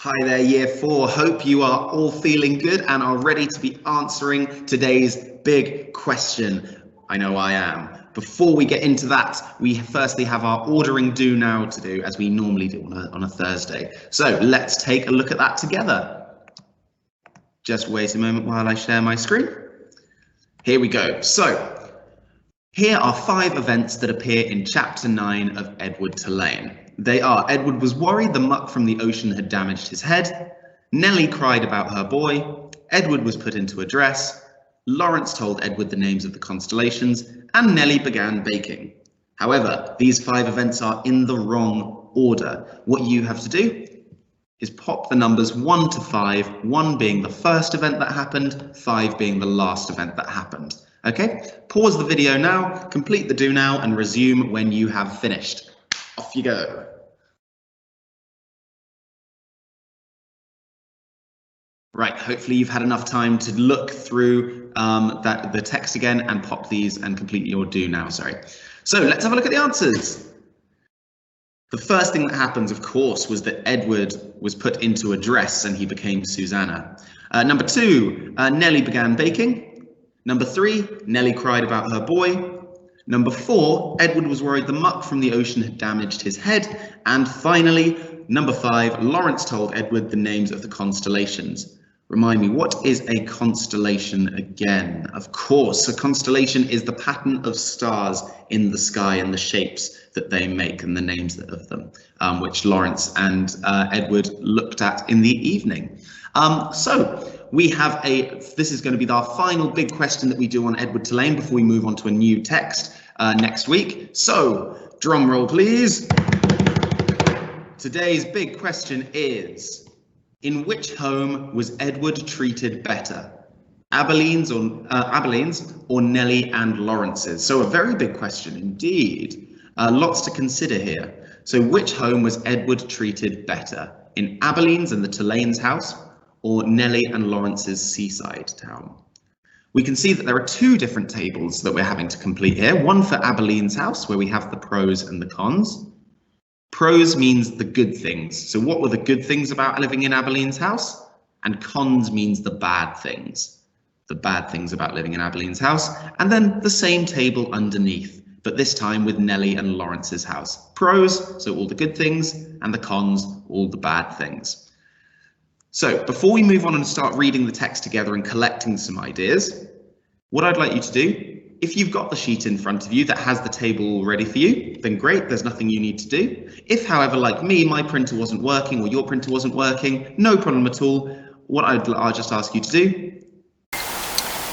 Hi there, Year 4. Hope you are all feeling good and are ready to be answering today's big question. I know I am. Before we get into that, we firstly have our ordering do now to do, as we normally do on a Thursday. So let's take a look at that together. Just wait a moment while I share my screen. Here we go. So here are 5 events that appear in Chapter 9 of Edward Tulane. They are: Edward was worried the muck from the ocean had damaged his head, Nellie cried about her boy, Edward was put into a dress, Lawrence told Edward the names of the constellations, and Nellie began baking. However, these 5 events are in the wrong order. What you have to do is pop the numbers 1 to 5, 1 being the first event that happened, 5 being the last event that happened. Okay, pause the video now, complete the do now, and resume when you have finished. Off you go. Right, hopefully you've had enough time to look through the text again and pop these and complete your do now, sorry. So let's have a look at the answers. The first thing that happens, of course, was that Edward was put into a dress and he became Susanna. Number 2, Nellie began baking. Number 3, Nellie cried about her boy. Number 4, Edward was worried the muck from the ocean had damaged his head. And finally, number 5, Lawrence told Edward the names of the constellations. Remind me, what is a constellation again? Of course, a constellation is the pattern of stars in the sky and the shapes that they make and the names of them, which Lawrence and Edward looked at in the evening. So we have this is going to be our final big question that we do on Edward Tulane before we move on to a new text next week. So drum roll, please. Today's big question is, in which home was Edward treated better? Abilene's or Nellie and Lawrence's? So a very big question indeed. Lots to consider here. So which home was Edward treated better? In Abilene's and the Tulane's house, or Nellie and Lawrence's seaside town? We can see that there are 2 different tables that we're having to complete here. One for Abilene's house, where we have the pros and the cons. Pros means the good things. So what were the good things about living in Abilene's house? And cons means the bad things. The bad things about living in Abilene's house. And then the same table underneath, but this time with Nellie and Lawrence's house. Pros, so all the good things, and the cons, all the bad things. So before we move on and start reading the text together and collecting some ideas, what I'd like you to do, if you've got the sheet in front of you that has the table all ready for you, then great, there's nothing you need to do. If, however, like me, my printer wasn't working or your printer wasn't working, no problem at all. What I'll just ask you to do.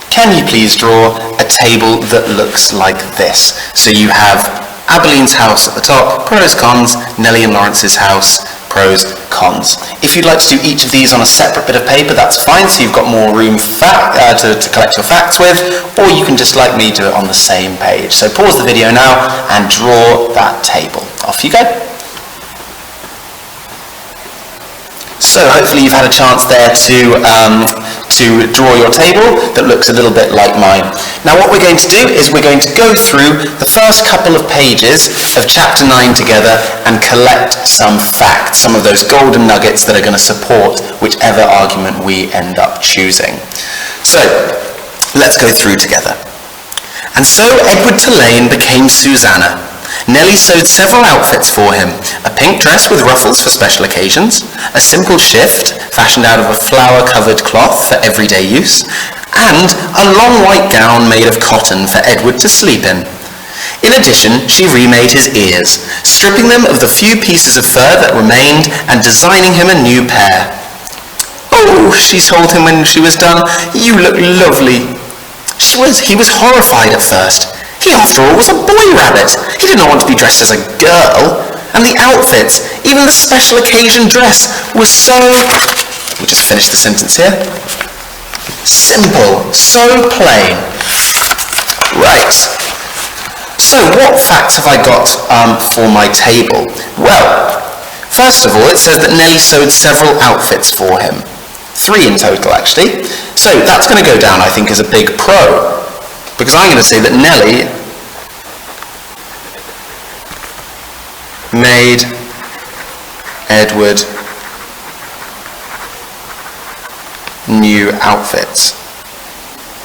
Can you please draw a table that looks like this? So you have Abilene's house at the top, pros, cons, Nellie and Lawrence's house, pros, cons. If you'd like to do each of these on a separate bit of paper, that's fine, so you've got more room to collect your facts with, or you can just, like me, do it on the same page. So pause the video now and draw that table. Off you go. So hopefully you've had a chance there to draw your table that looks a little bit like mine. Now what we're going to do is we're going to go through the first couple of pages of Chapter 9 together and collect some facts, some of those golden nuggets that are going to support whichever argument we end up choosing. So let's go through together. And so Edward Tulane became Susanna. Nellie sewed several outfits for him: a pink dress with ruffles for special occasions, a simple shift fashioned out of a flower-covered cloth for everyday use, and a long white gown made of cotton for Edward to sleep in. In addition, she remade his ears, stripping them of the few pieces of fur that remained and designing him a new pair. "Oh," she told him when she was done, "you look lovely." He was horrified at first. He, after all, was a boy rabbit. He did not want to be dressed as a girl. And the outfits, even the special occasion dress, was so... We'll just finish the sentence here. Simple, so plain. Right. So what facts have I got for my table? Well, first of all, it says that Nellie sewed several outfits for him. 3 in total, actually. So that's going to go down, I think, as a big pro. Because I'm going to say that Nellie made Edward new outfits.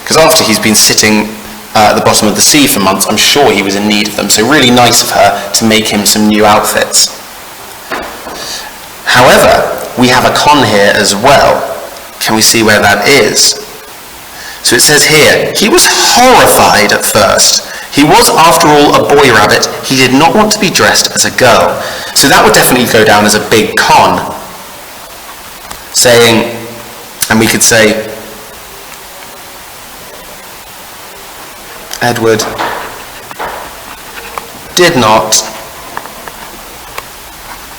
Because after he's been sitting at the bottom of the sea for months, I'm sure he was in need of them. So really nice of her to make him some new outfits. However, we have a con here as well. Can we see where that is? So it says here, he was horrified at first. He was, after all, a boy rabbit. He did not want to be dressed as a girl. So that would definitely go down as a big con. Saying, and we could say, Edward did not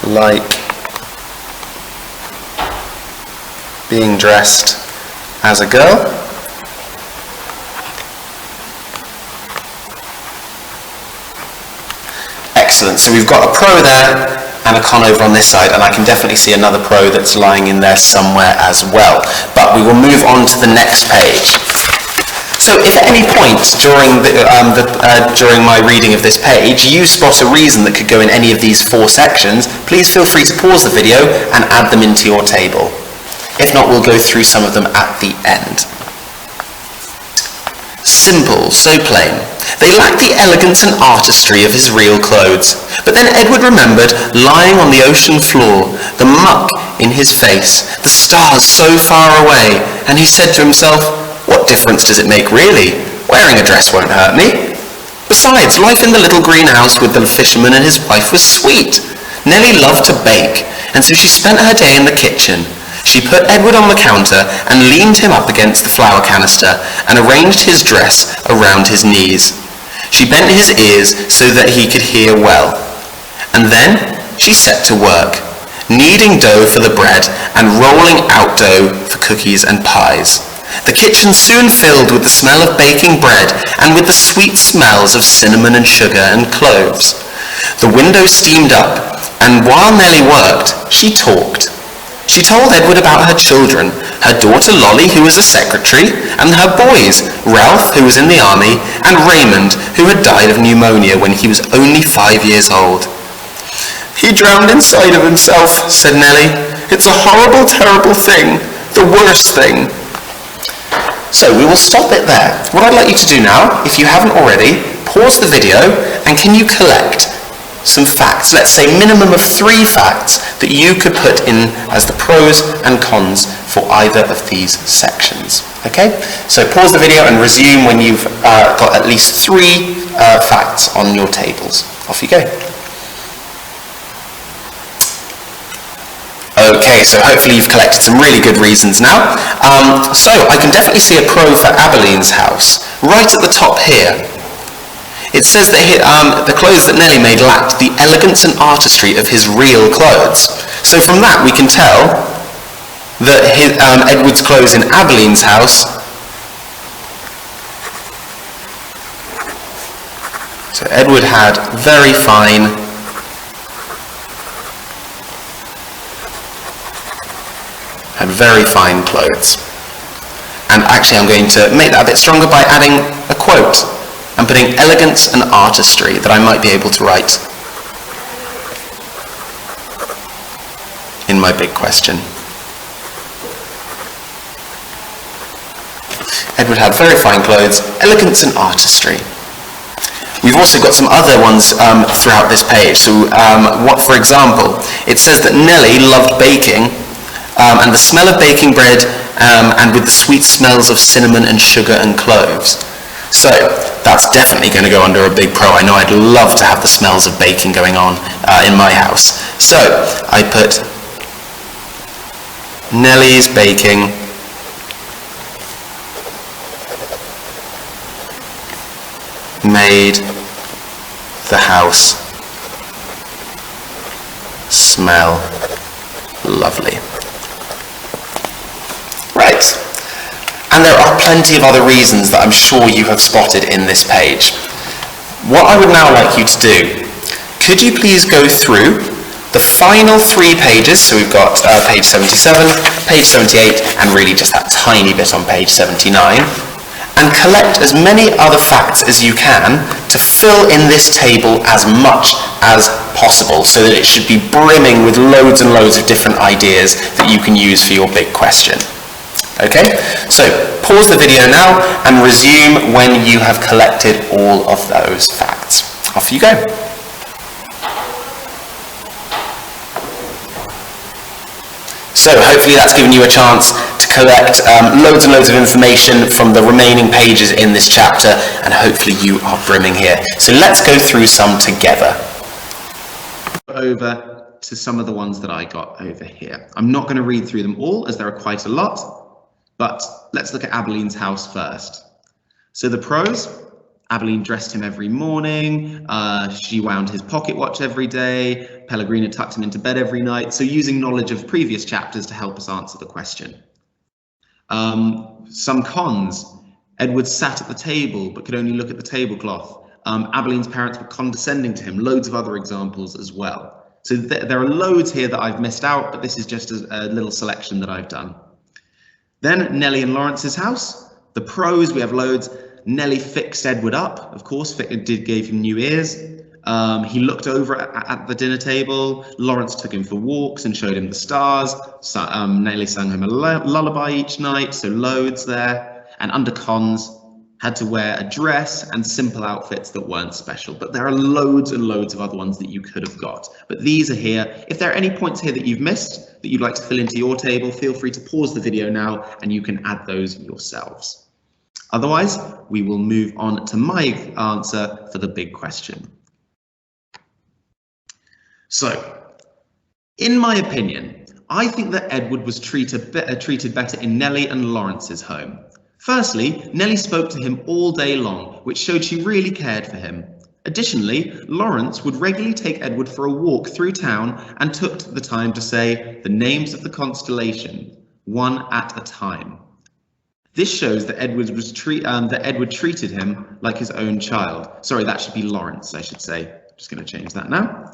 like being dressed as a girl. Excellent, so we've got a pro there and a con over on this side, and I can definitely see another pro that's lying in there somewhere as well. But we will move on to the next page. So if at any point during my reading of this page you spot a reason that could go in any of these 4 sections, please feel free to pause the video and add them into your table. If not, we'll go through some of them at the end. Simple, so plain. They lacked the elegance and artistry of his real clothes. But then Edward remembered lying on the ocean floor, the muck in his face, the stars so far away, and he said to himself, what difference does it make really? Wearing a dress won't hurt me. Besides, life in the little green house with the fisherman and his wife was sweet. Nellie loved to bake, and so she spent her day in the kitchen. She put Edward on the counter and leaned him up against the flour canister and arranged his dress around his knees. She bent his ears so that he could hear well. And then she set to work, kneading dough for the bread and rolling out dough for cookies and pies. The kitchen soon filled with the smell of baking bread and with the sweet smells of cinnamon and sugar and cloves. The window steamed up, and while Nellie worked, she talked. She told Edward about her children, her daughter Lolly, who was a secretary, and her boys, Ralph, who was in the army, and Raymond, who had died of pneumonia when he was only 5 years old. He drowned inside of himself, said Nellie. It's a horrible, terrible thing, the worst thing. So we will stop it there. What I'd like you to do now, if you haven't already, pause the video and can you collect some facts, let's say minimum of 3 facts that you could put in as the pros and cons for either of these sections. Okay? So pause the video and resume when you've got at least 3 facts on your tables. Off you go. Okay, so hopefully you've collected some really good reasons now. So I can definitely see a pro for Abilene's house. Right at the top here, it says that the clothes that Nellie made lacked the elegance and artistry of his real clothes. So from that we can tell that Edward's clothes in Abilene's house, so Edward had very fine clothes. And actually I'm going to make that a bit stronger by adding a quote. I'm putting elegance and artistry that I might be able to write in my big question. Edward had very fine clothes, elegance and artistry. We've also got some other ones throughout this page. So, for example, it says that Nellie loved baking, and the smell of baking bread, and with the sweet smells of cinnamon and sugar and cloves. So, that's definitely going to go under a big pro. I know I'd love to have the smells of baking going on in my house. So, I put Nellie's baking made the house smell lovely. Right. And there are plenty of other reasons that I'm sure you have spotted in this page. What I would now like you to do, could you please go through the final 3 pages, so we've got page 77, page 78, and really just that tiny bit on page 79, and collect as many other facts as you can to fill in this table as much as possible, so that it should be brimming with loads and loads of different ideas that you can use for your big question. Okay, so pause the video now and resume when you have collected all of those facts. Off you go. So hopefully that's given you a chance to collect loads and loads of information from the remaining pages in this chapter, and hopefully you are brimming here. So let's go through some together. Over to some of the ones that I got over here. I'm not going to read through them all as there are quite a lot, but let's look at Abilene's house first. So the pros: Abilene dressed him every morning, she wound his pocket watch every day, Pellegrina tucked him into bed every night. So using knowledge of previous chapters to help us answer the question. Some cons: Edward sat at the table but could only look at the tablecloth. Abilene's parents were condescending to him. Loads of other examples as well. So there are loads here that I've missed out, but this is just a little selection that I've done. Then Nellie and Lawrence's house. The pros, we have loads. Nellie fixed Edward up, of course, gave him new ears. He looked over at the dinner table. Lawrence took him for walks and showed him the stars. So, Nellie sang him a lullaby each night, so loads there. And under cons, had to wear a dress and simple outfits that weren't special. But there are loads and loads of other ones that you could have got. But these are here. If there are any points here that you've missed that you'd like to fill into your table, feel free to pause the video now and you can add those yourselves. Otherwise, we will move on to my answer for the big question. So, in my opinion, I think that Edward was treated better in Nellie and Lawrence's home. Firstly, Nellie spoke to him all day long, which showed she really cared for him. Additionally, Lawrence would regularly take Edward for a walk through town and took the time to say the names of the constellation, one at a time. This shows that Edward treated him like his own child. Sorry, that should be Lawrence, I should say. Just going to change that now.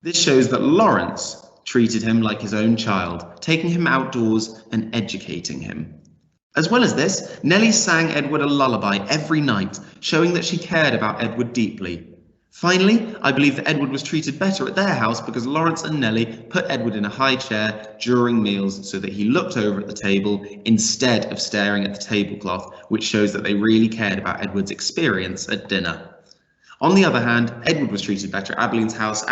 This shows that Lawrence treated him like his own child, taking him outdoors and educating him. As well as this, Nellie sang Edward a lullaby every night, showing that she cared about Edward deeply. Finally, I believe that Edward was treated better at their house because Lawrence and Nellie put Edward in a high chair during meals so that he looked over at the table instead of staring at the tablecloth, which shows that they really cared about Edward's experience at dinner. On the other hand, Edward was treated better at Abilene's house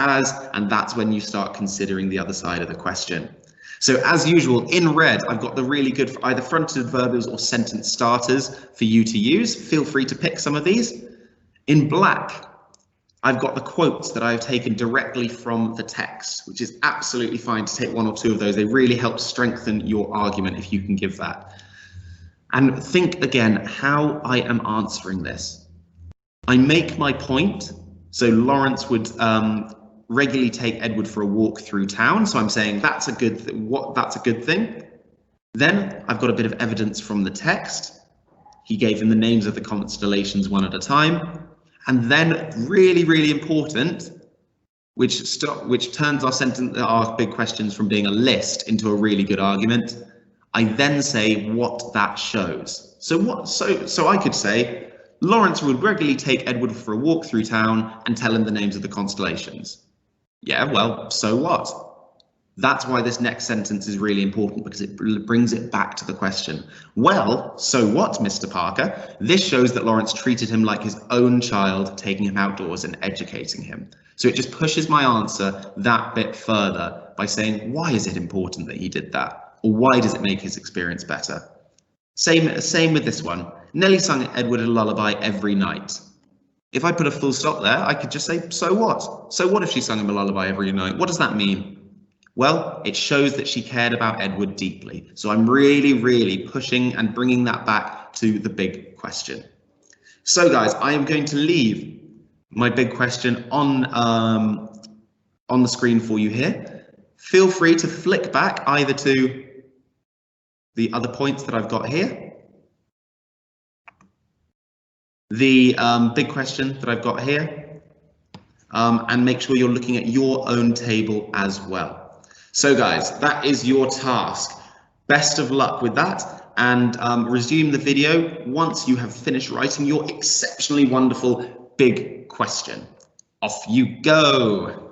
and that's when you start considering the other side of the question. So as usual, in red, I've got the really good either fronted adverbials or sentence starters for you to use. Feel free to pick some of these. In black, I've got the quotes that I've taken directly from the text, which is absolutely fine to take one or two of those. They really help strengthen your argument if you can give that. And think again how I am answering this. I make my point, so Lawrence would regularly take Edward for a walk through town, so I'm saying that's a good thing. Then I've got a bit of evidence from the text. He gave him the names of the constellations one at a time. And then really, really important, which turns our big questions from being a list into a really good argument. I then say what that shows. So I could say, Lawrence would regularly take Edward for a walk through town and tell him the names of the constellations. Yeah, well, so what? That's why this next sentence is really important, because it brings it back to the question. Well, so what, Mr. Parker? This shows that Lawrence treated him like his own child, taking him outdoors and educating him. So it just pushes my answer that bit further by saying, why is it important that he did that? Or why does it make his experience better? Same with this one. Nellie sang Edward a lullaby every night. If I put a full stop there, I could just say, so what? So what if she sang him a lullaby every night? What does that mean? Well, it shows that she cared about Edward deeply. So I'm really, really pushing and bringing that back to the big question. So guys, I am going to leave my big question on the screen for you here. Feel free to flick back either to the other points that I've got here, the big question that I've got here, and make sure you're looking at your own table as well. So guys, that is your task. Best of luck with that, and resume the video once you have finished writing your exceptionally wonderful big question. Off you go.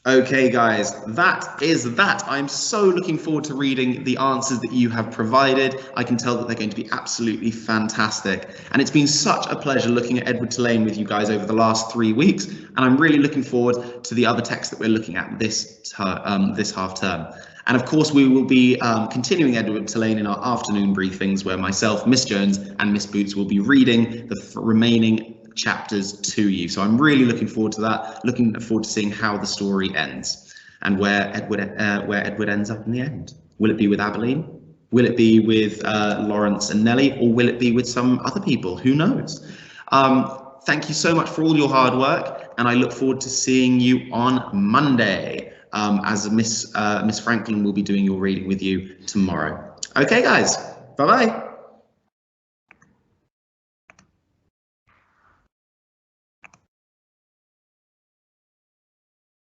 Okay, guys, that is that. I'm so looking forward to reading the answers that you have provided. I can tell that they're going to be absolutely fantastic. And it's been such a pleasure looking at Edward Tulane with you guys over the last 3 weeks. And I'm really looking forward to the other texts that we're looking at this half term. And of course, we will be continuing Edward Tulane in our afternoon briefings, where myself, Miss Jones, and Miss Boots will be reading the remaining chapters to you. So I'm really looking forward to that, looking forward to seeing how the story ends and where Edward ends up in the end. Will it be with Abilene? Will it be with Lawrence and Nellie, or will it be with some other people? Who knows? Thank you so much for all your hard work, and I look forward to seeing you on Monday, as Miss Franklin will be doing your reading with you tomorrow. Okay, guys, bye-bye.